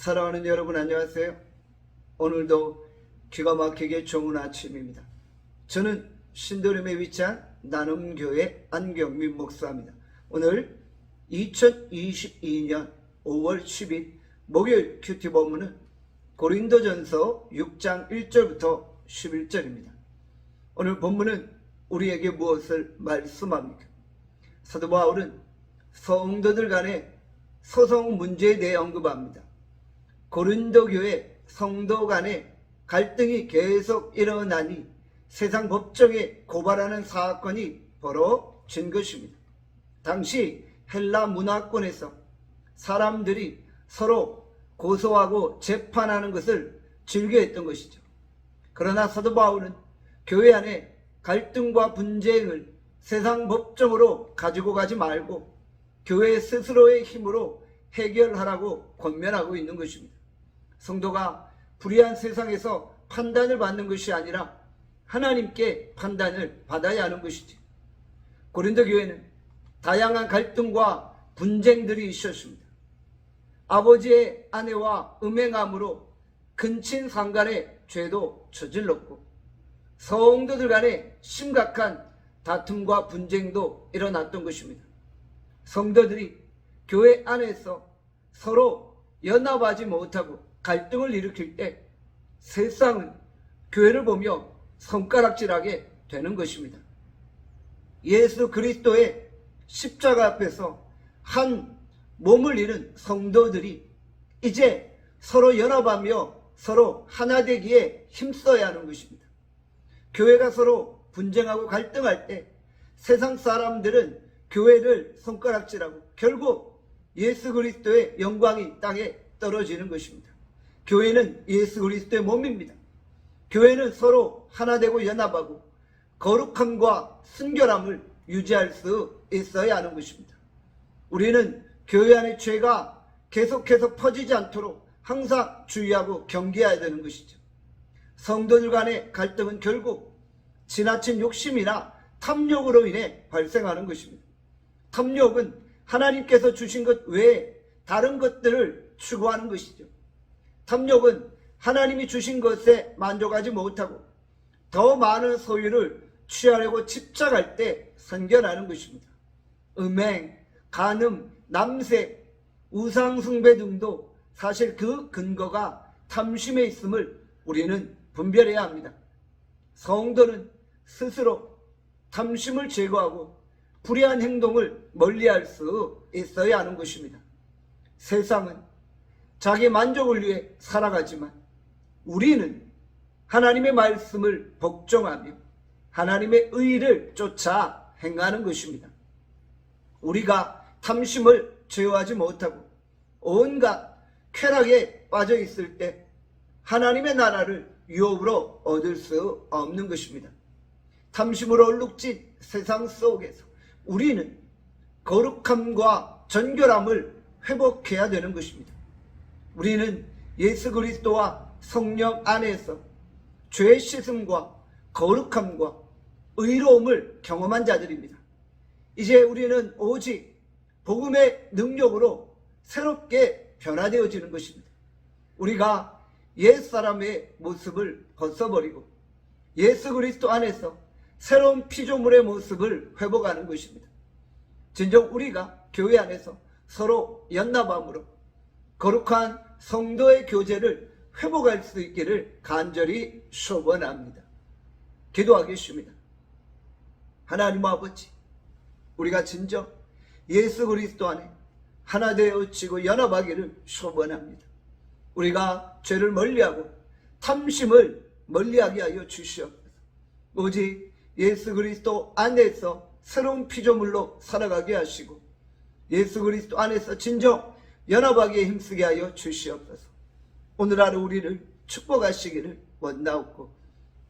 사랑하는 여러분 안녕하세요. 오늘도 기가 막히게 좋은 아침입니다. 저는 신도림에 위치한 나눔교회 안경민 목사입니다. 오늘 2022년 5월 10일 목요일 큐티 본문은 고린도전서 6장 1절부터 11절입니다. 오늘 본문은 우리에게 무엇을 말씀합니까? 사도 바울은 성도들 간의 소송 문제에 대해 언급합니다. 고린도 교회 성도 간의 갈등이 계속 일어나니 세상 법정에 고발하는 사건이 벌어진 것입니다. 당시 헬라 문화권에서 사람들이 서로 고소하고 재판하는 것을 즐겨했던 것이죠. 그러나 사도 바울은 교회 안에 갈등과 분쟁을 세상 법정으로 가지고 가지 말고 교회 스스로의 힘으로 해결하라고 권면하고 있는 것입니다. 성도가 불의한 세상에서 판단을 받는 것이 아니라 하나님께 판단을 받아야 하는 것이지. 고린도 교회는 다양한 갈등과 분쟁들이 있었습니다. 아버지의 아내와 음행함으로 근친 상간의 죄도 저질렀고 성도들 간에 심각한 다툼과 분쟁도 일어났던 것입니다. 성도들이 교회 안에서 서로 연합하지 못하고 갈등을 일으킬 때 세상은 교회를 보며 손가락질하게 되는 것입니다. 예수 그리스도의 십자가 앞에서 한 몸을 이룬 성도들이 이제 서로 연합하며 서로 하나 되기에 힘써야 하는 것입니다. 교회가 서로 분쟁하고 갈등할 때 세상 사람들은 교회를 손가락질하고 결국 예수 그리스도의 영광이 땅에 떨어지는 것입니다. 교회는 예수 그리스도의 몸입니다. 교회는 서로 하나 되고 연합하고 거룩함과 순결함을 유지할 수 있어야 하는 것입니다. 우리는 교회 안의 죄가 계속해서 퍼지지 않도록 항상 주의하고 경계해야 되는 것이죠. 성도들 간의 갈등은 결국 지나친 욕심이나 탐욕으로 인해 발생하는 것입니다. 탐욕은 하나님께서 주신 것 외에 다른 것들을 추구하는 것이죠. 탐욕은 하나님이 주신 것에 만족하지 못하고 더 많은 소유를 취하려고 집착할 때 생겨나는 것입니다. 음행, 간음, 남색, 우상숭배 등도 사실 그 근거가 탐심에 있음을 우리는 분별해야 합니다. 성도는 스스로 탐심을 제거하고 불의한 행동을 멀리할 수 있어야 하는 것입니다. 세상은 자기 만족을 위해 살아가지만 우리는 하나님의 말씀을 복종하며 하나님의 의를 쫓아 행하는 것입니다. 우리가 탐심을 제어하지 못하고 온갖 쾌락에 빠져 있을 때 하나님의 나라를 유업으로 얻을 수 없는 것입니다. 탐심으로 얼룩진 세상 속에서 우리는 거룩함과 정결함을 회복해야 되는 것입니다. 우리는 예수 그리스도와 성령 안에서 죄 씻음과 거룩함과 의로움을 경험한 자들입니다. 이제 우리는 오직 복음의 능력으로 새롭게 변화되어지는 것입니다. 우리가 옛사람의 모습을 벗어버리고 예수 그리스도 안에서 새로운 피조물의 모습을 회복하는 것입니다. 진정 우리가 교회 안에서 서로 연합함으로 거룩한 성도의 교제를 회복할 수 있기를 간절히 소원합니다. 기도하겠습니다. 하나님 아버지, 우리가 진정 예수 그리스도 안에 하나 되어지고 연합하기를 소원합니다. 우리가 죄를 멀리하고 탐심을 멀리하게 하여 주시옵소서. 오직 예수 그리스도 안에서 새로운 피조물로 살아가게 하시고 예수 그리스도 안에서 진정 연합하게 힘쓰게 하여 주시옵소서. 오늘 하루 우리를 축복하시기를 원하옵고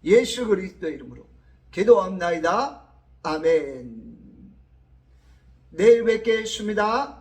예수 그리스도의 이름으로 기도합나이다. 아멘. 내일 뵙겠습니다.